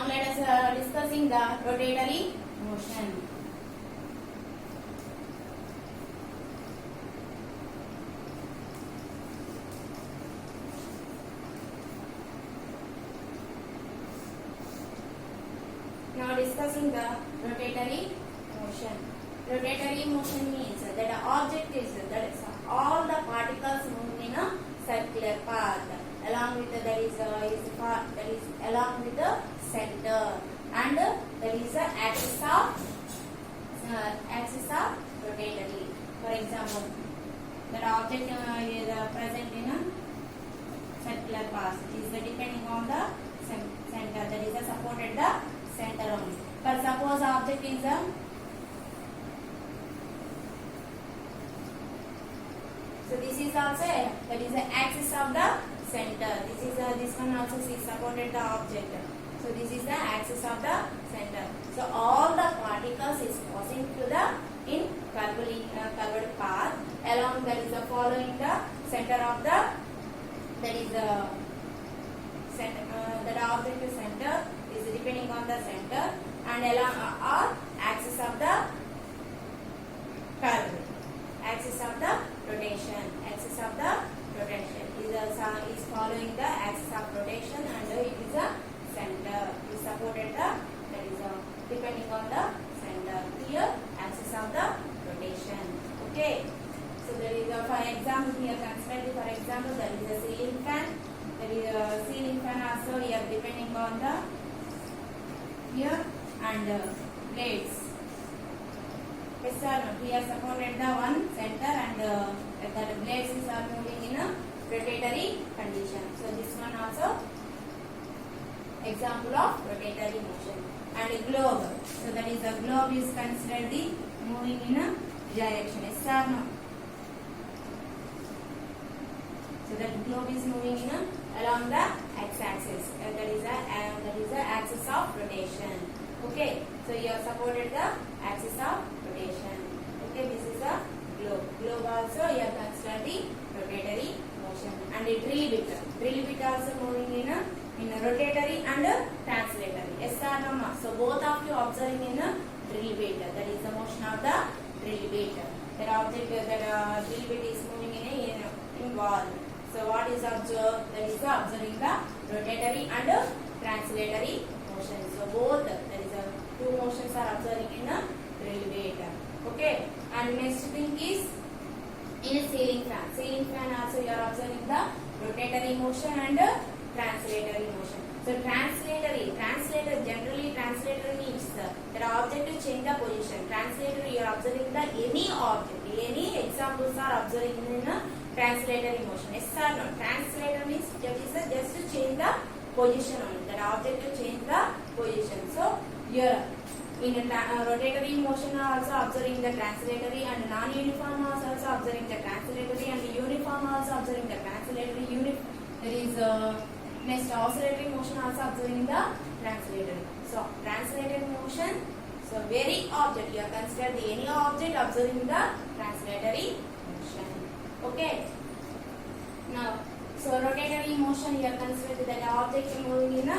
Now let us discussing the rotatory motion. Now discussing the rotatory motion. Rotatory motion means that the object is that is all the particles moving in a circular path along with that is along with the center, and that is the axis of rotatory. For example, that object is present in a circular path is depending on the center, that is supported the center only. For suppose object is so this is also that is the axis of the center. This one also is supported the object. So this is the axis of the center. So all the particles is passing to the in curved path along that is following the center of the that is the center that object center is depending on the center and along or axis of the curve, axis of the rotation is following the axis of rotation, and it is a center is supported the that is depending on the center here axis of the rotation. Okay, so there is for example here consider for example there is a ceiling fan. There is a ceiling fan also here depending on the here and blades. Yes sir, here supported the one center and the blades is are moving in a rotatory condition. So this one also example of rotatory motion. And a globe. So that is a globe is considered the moving in a direction. Yes sir, no. So that globe is moving in a along the x-axis. That is the axis of rotation. Okay. So you have supported the axis of rotation. Okay. This is a globe. Globe also you have considered the rotatory motion. And a drill bit. Drill bit also moving in a rotatory and translatory. Yes or no? So both of you observing in a drill bit. That is the motion of the drill bit. That object that drill bit is moving in wall. So what is observed? That is observing the rotatory and translatory motion. So both that is two motions are observing in a drill bit. Okay. And next thing is in a ceiling fan. Ceiling fan also you are observing the rotatory motion and translatory motion. So generally translator means that object to change the position. Translator you are observing the any object. Any examples are observing in a translatory motion. Yes or no? Translator means that is just to change the position only. That object to change the position. So here in a rotatory motion are also observing the translatory, and non-uniform also observing the translatory, and uniform also observing the translatory. There is next oscillatory motion also observing the translatory. So translatory motion. So very object you are considered any object observing the translatory motion. Okay. Now, so rotatory motion you are considered that object moving in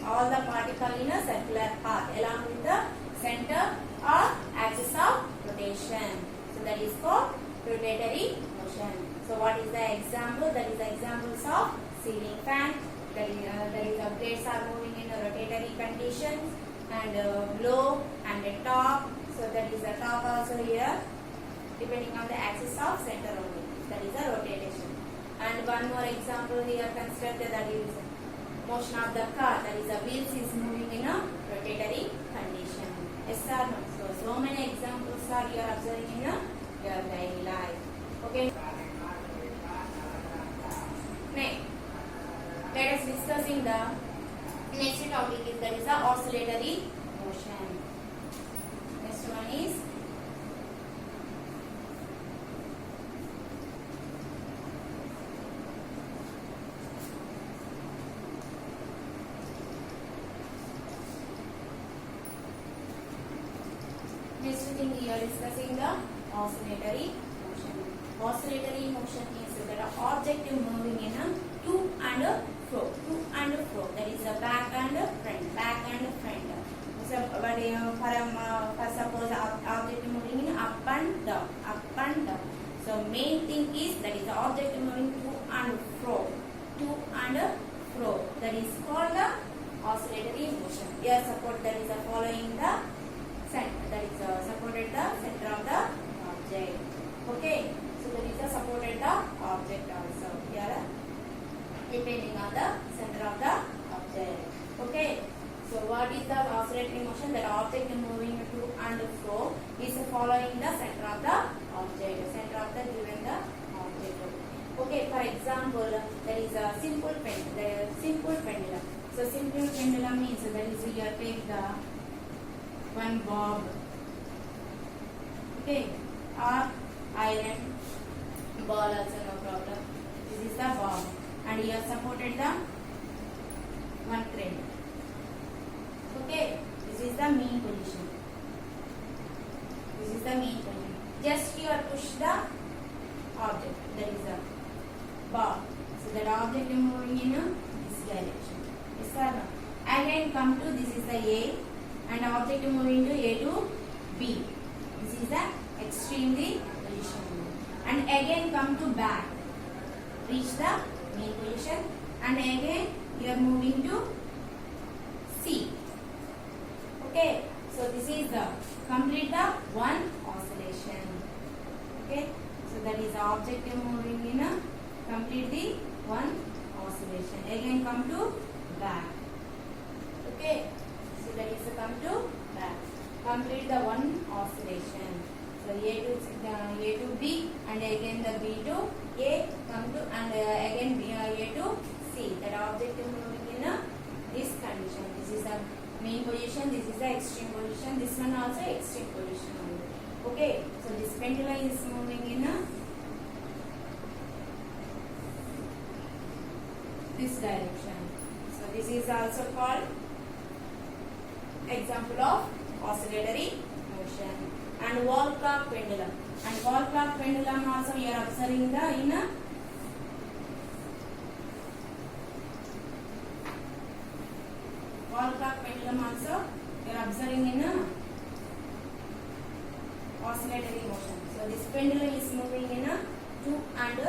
all the particle in a circular path along with the center or axis of rotation. So that is called rotatory motion. So what is the example? That is the examples of ceiling fan. That is the blades are moving in a rotatory conditions, and below and the top. So that is the top also here depending on the axis of center only. That is the rotation. And one more example here consider that is motion of the car. That is the wheels is moving in a rotatory condition. Yes or no? So many examples are you are observing in your daily life. Okay. Next, let us discussing the next topic is that is the oscillatory motion. Next one is next thing we are discussing the oscillatory motion. Oscillatory motion means that an object is moving in a to and fro, to and fro. That is the back and front, back and front. So, for suppose object moving in up and down, up and down. So, main thing is that is the object moving to and fro, to and fro. That is called the oscillatory motion. Here, support that is following the center. That is supported the center of the object. Okay. So, that is supported the object also. Here, depending on the center of the object. Okay. So what is the oscillatory motion? That object moving to and fro is following the center of the object, center of the given the object. Okay, for example, there is a simple pendulum. So simple pendulum means that is here take the one bob, okay, or iron ball also no problem. This is the bob, and here supported the one thread. Okay, this is the mean position. This is the mean position. Just here push the object. That is the bar. So that object is moving in this direction. Yes or no? Again come to this is the A, and object is moving to A to B. This is the extremely position. And again come to back. Reach the mean position, and again you are moving to C. Okay, so this is the complete the one oscillation. Okay, so that is the object moving in a complete the one oscillation. Again come to back. Okay, so that is come to back. Complete the one oscillation. So A to B, and again the B to A come to, and again A to C. That object moving in a this condition. This is the main position, this is the extreme position, this one also extreme position only. Okay, so this pendulum is moving in this direction. So this is also called example of oscillatory motion. And wall clock pendulum. And wall clock pendulum also we are observing the in a wall clock pendulum also you are observing in a oscillatory motion. So this pendulum is moving in a to and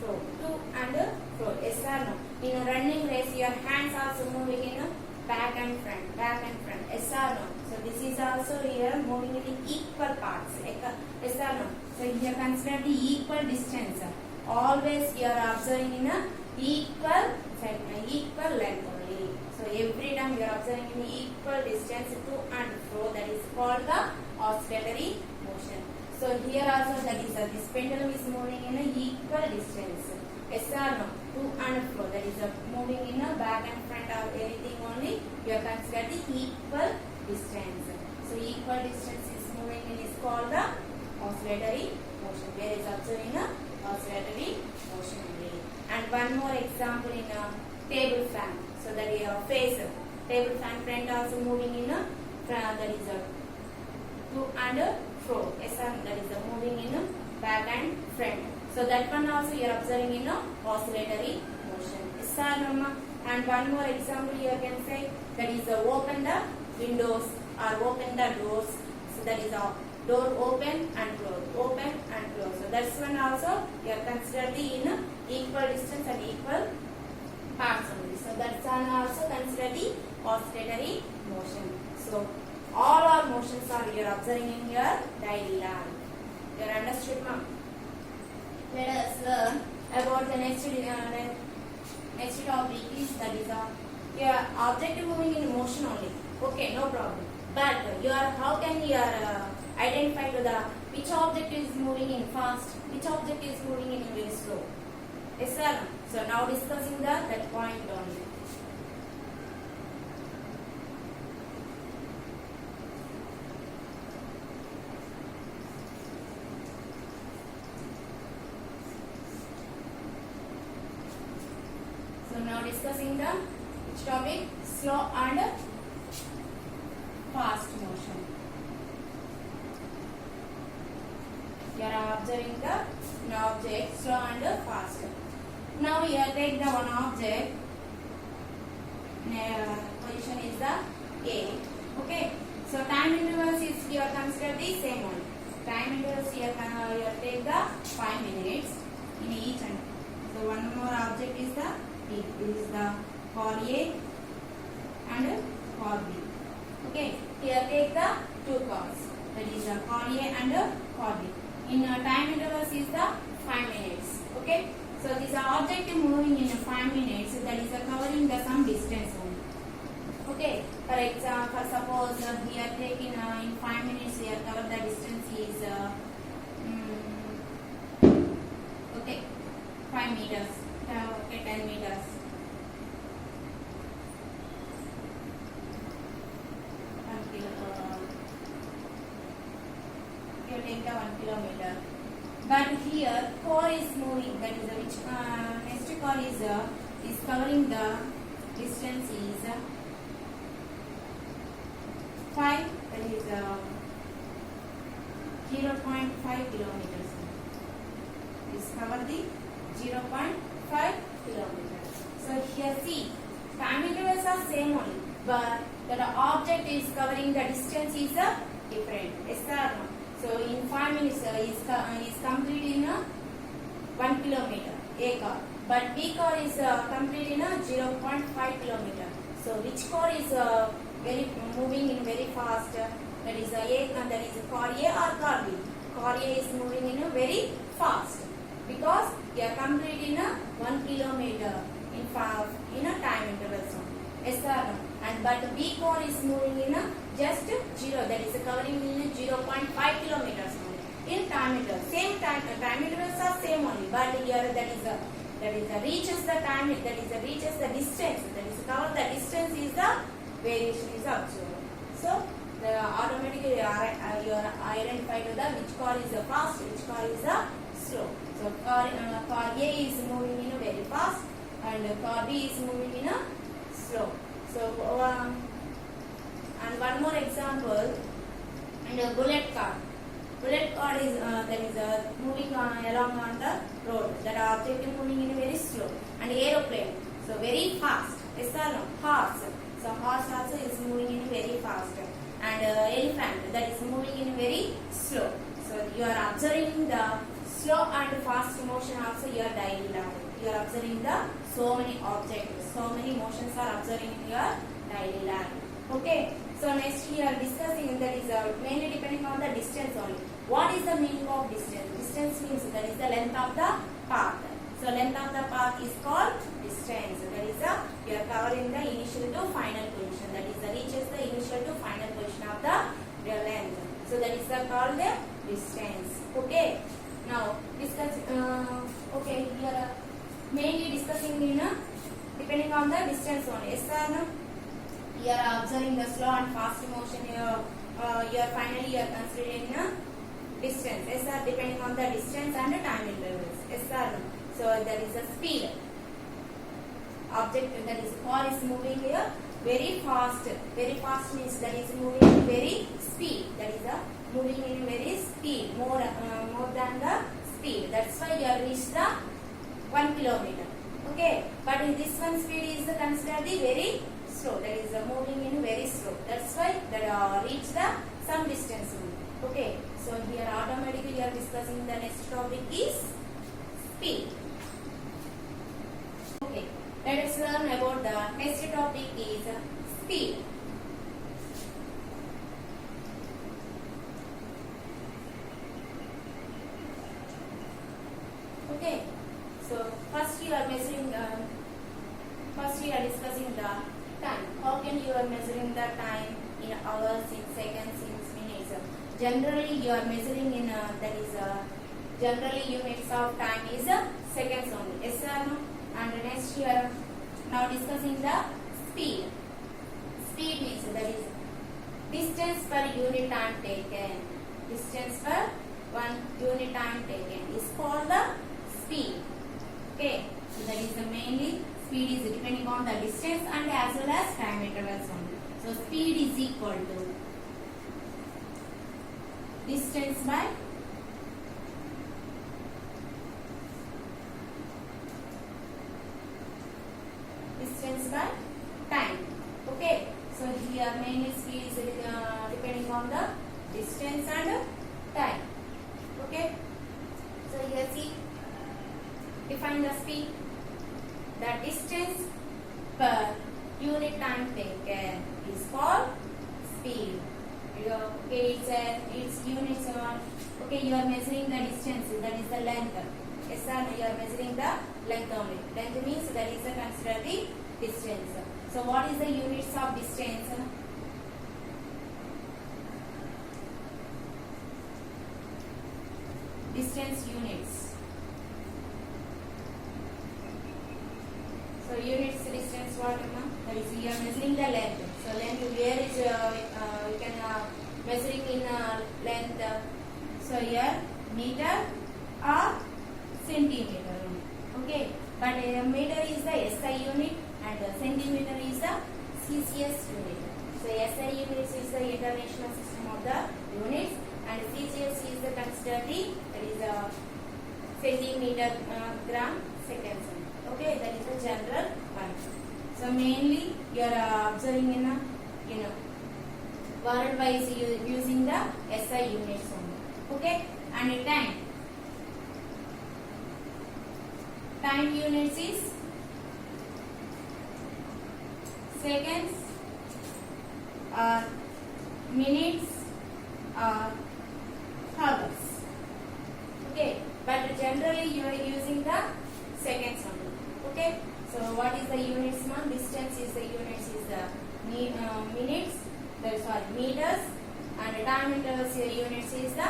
fro, to and fro. Yes or no? In a running race, your hands also moving in a back and front, back and front. Yes or no? So this is also here moving in equal parts. Yes or no? So here consider the equal distance. Always you are observing in a equal length only. So every time you are observing in equal distance to and fro, that is called the oscillatory motion. So here also that is this pendulum is moving in a equal distance. Yes or no? To and fro, that is moving in a back and front or anything only. You are considered the equal distance. So equal distance is moving in is called the oscillatory motion. Where is observing a oscillatory motion only. And one more example in a table fan. So that is a face table fan front also moving in a that is a to and fro. Yes, that is a moving in a back and front. So that one also you are observing in a oscillatory motion. Yes, Mama. And one more example you can say that is open the windows or open the doors. So that is a door open and close, open and close. So that's one also you are considered in equal distance and equal parts only. So that's one also considered the oscillatory motion. So all our motions are you are observing in your daily life. You are understood, ma'am? Let us learn about the next topic is that is your object moving in motion only. Okay, no problem. But how can you identify to the which object is moving in fast, which object is moving in very slow? Yes, sir. So now discussing that point only. So now discussing the which topic? Slow and fast motion. You are observing the object slow and fast. Now here take the one object position is the A. Okay. So time intervals is here consider the same one. Time intervals here take the 5 minutes in each and so one more object is the D. This is the car A and car B. Okay. Here take the 2 cars. That is the car A and car B. In time intervals is the 5 minutes. Okay. So this object moving in 5 minutes. That is covering the some distance only. Okay. For example, suppose here taking in 5 minutes here cover the distance is okay 5 meters. Okay, 10 meters. 1 kilometer. But here car is moving. That is which next car is covering the distance is 5. That is 0.5 kilometers. Is cover the 0.5 kilometers. So here see time intervals are same only, but the object is covering the distance is different. Yes or no? So in 5 minutes is complete in 1 kilometer A car, but B car is complete in 0.5 kilometer. So which car is very moving in very fast? That is A, that is car A or car B. Car A is moving in very fast because they are complete in 1 kilometer in time intervals. Yes or no? And but B car is moving in just 0. That is covering in 0.5 kilometers only. In time interval, same time intervals are same only, but here that is reaches the time. That is reaches the distance. That is cover the distance is the variation is observed. So the automatically you identify to the which car is fast, which car is slow. So car A is moving in very fast and car B is moving in slow. So and one more example, and a bullet car. Bullet car is that is moving along on the road. That object is moving in very slow. And aeroplane, so very fast. Yes or no? Horse. So horse also is moving in very fast. And elephant, that is moving in very slow. So you are observing the slow and fast motion also your daily life. You are observing the so many objects, so many motions are observing in your daily life. Okay. So next we are discussing that is mainly depending on the distance only. What is the meaning of distance? Distance means that is the length of the path. So length of the path is called distance. That is you are covering the initial to final position. That is reaches the initial to final position of the length. So that is called the distance. Okay. Now discuss. Okay, we are mainly discussing in depending on the distance only. Yes or no? You are observing the slow and fast motion. You are finally you are considering distance. Yes sir, depending on the distance and the time intervals. Yes sir. So there is a speed. Object that is car is moving here very fast. Very fast means that is moving very speed. That is moving in very speed, more than the speed. That's why you have reached the 1 kilometer. Okay, but in this one speed is considered the very slow. That is moving in very slow. That's why that reach the some distance only. Okay, so here automatically we are discussing the next topic is speed. Okay, let us learn about the next topic is speed. Okay, so first we are measuring first we are discussing the time. How can you are measuring the time in hours, in seconds, in minutes? Generally you are measuring in that is generally units of time is seconds only. Yes or no? And next we are now discussing the speed. Speed means that is distance per unit time taken. Distance per 1 unit time taken is called the speed. Okay, so that is the mainly speed is depending on the distance and as well as time intervals only. So speed is equal to distance by time. Okay, its units are okay. You are measuring the distance. That is the length. Yes, sir. You are measuring the length only. Length means that is consider the distance. So what is the units of distance? Distance units. So units distance what? That is you are measuring the length. So length where is you can measuring in length. So here meter or centimeter. Okay, but meter is the SI unit and centimeter is the CCS unit. So SI units is the international system of the units and CCS is the considered the that is a centimeter gram seconds. Okay, that is the general one. So mainly you are observing in a worldwide using the SI units only. Okay, and time. Time units is seconds or minutes or hours. Okay, but generally you are using the seconds only. Okay, so what is the units now? Distance is the units is the minutes, sorry, meters, and time intervals units is the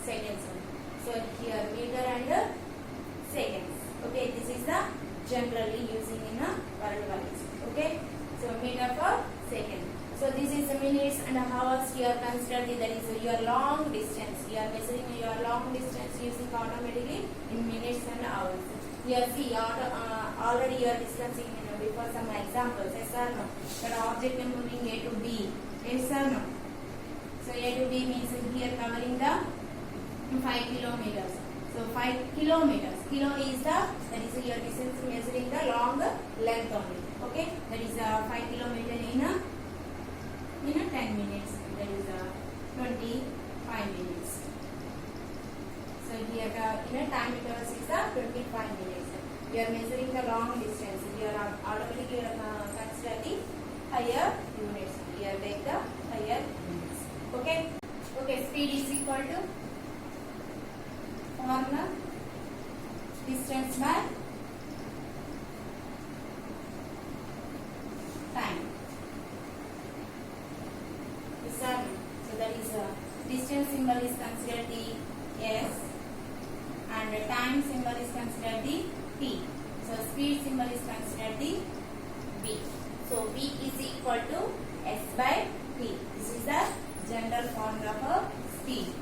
seconds only. So here meter and seconds. Okay, this is the generally using in a worldwide. Okay, so meter for second. So this is the minutes and hours here considered that is your long distance. You are measuring your long distance using automatically in minutes and hours. Here see already you are distancing before some examples. Yes or no? That object is moving A to B. Yes or no? So A to B means here covering the 5 kilometers. So 5 kilometers. Kilo is the that is your distance measuring the long length only. Okay, that is 5 kilometer in a 10 minutes. That is 25 minutes. So here in a time interval is 25 minutes. You are measuring the long distance. You are automatically consider the higher units. You are take the higher units. Okay. Okay. Speed is equal to formula distance by time. So that is distance symbol is considered the S and the time symbol is considered the T. So speed symbol is considered the V. So V is equal to S by T. This is the general formula for speed.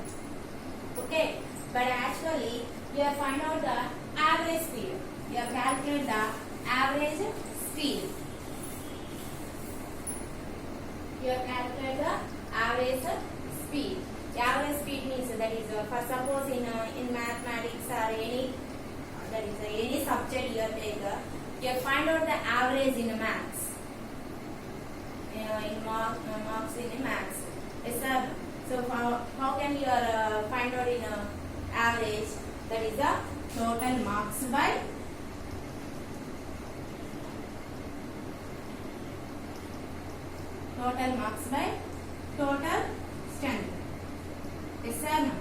Okay, but actually you have find out the average speed. You have calculated the average speed. You have calculated the average speed. The average speed means that is for suppose in mathematics or any that is any subject you take, you have find out the average in maths. In marks in maths. Yes, sir. So how can you find out in average? That is the total marks by total strength. Yes, sir. No?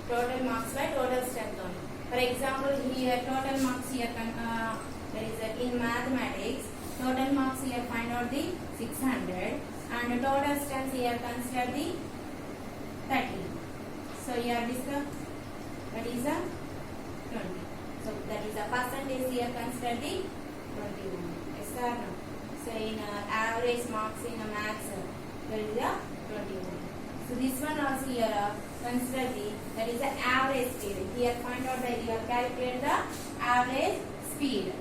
Total marks by total strength only. For example, here total marks here there is in mathematics. Total marks here find out the 600 and total strength here consider the 30. So here discuss that is a 20. So that is a percentage here consider the 21. Yes or no? So in average marks in maths there is a 21. So this one also here consider the that is the average speed. Here find out that you have calculated the average speed.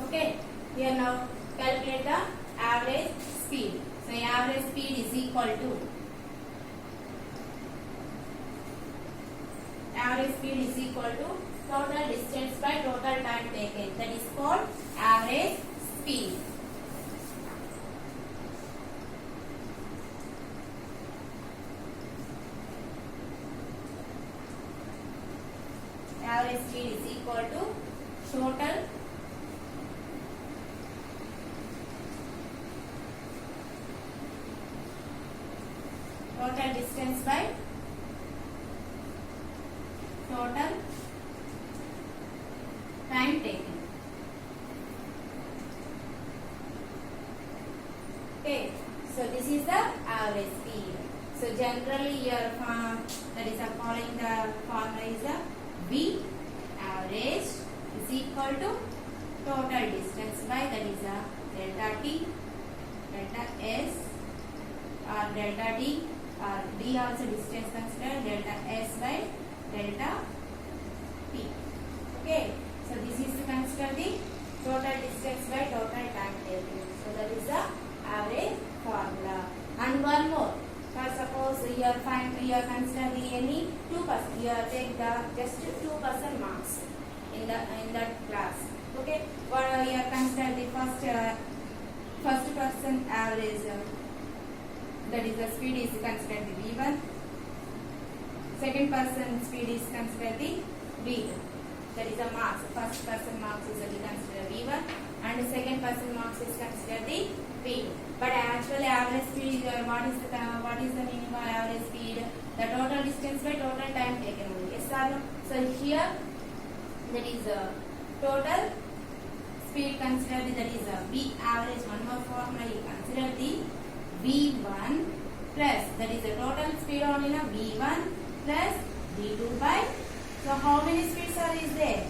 Okay, here now calculate the average speed. So average speed is equal to total distance by total time taken. That is called average speed. average speed is equal to total distance by total time taken. Okay, so this is the average speed. So generally your that is following the formula is the V average is equal to total distance by that is a delta T, delta S or delta D, or D also distance considered, delta S by delta T. Okay, so this is to consider the total distance by total time taken. So that is the average formula. And one more. For suppose you are consider the any 2%. You are take the just 2% marks in that class. Okay, or you are consider the first person average. That is the speed is considered the V1. Second person speed is considered the V2. That is the marks. First person marks is considered V1 and the second person marks is considered the V2. But actually average speed, what is the meaning of average speed? The total distance by total time taken only. Yes or no? So here that is total speed considered, that is V average. One more formula, you consider the V1 plus, that is the total speed only na, V1 plus V2 by, so how many speeds are is there?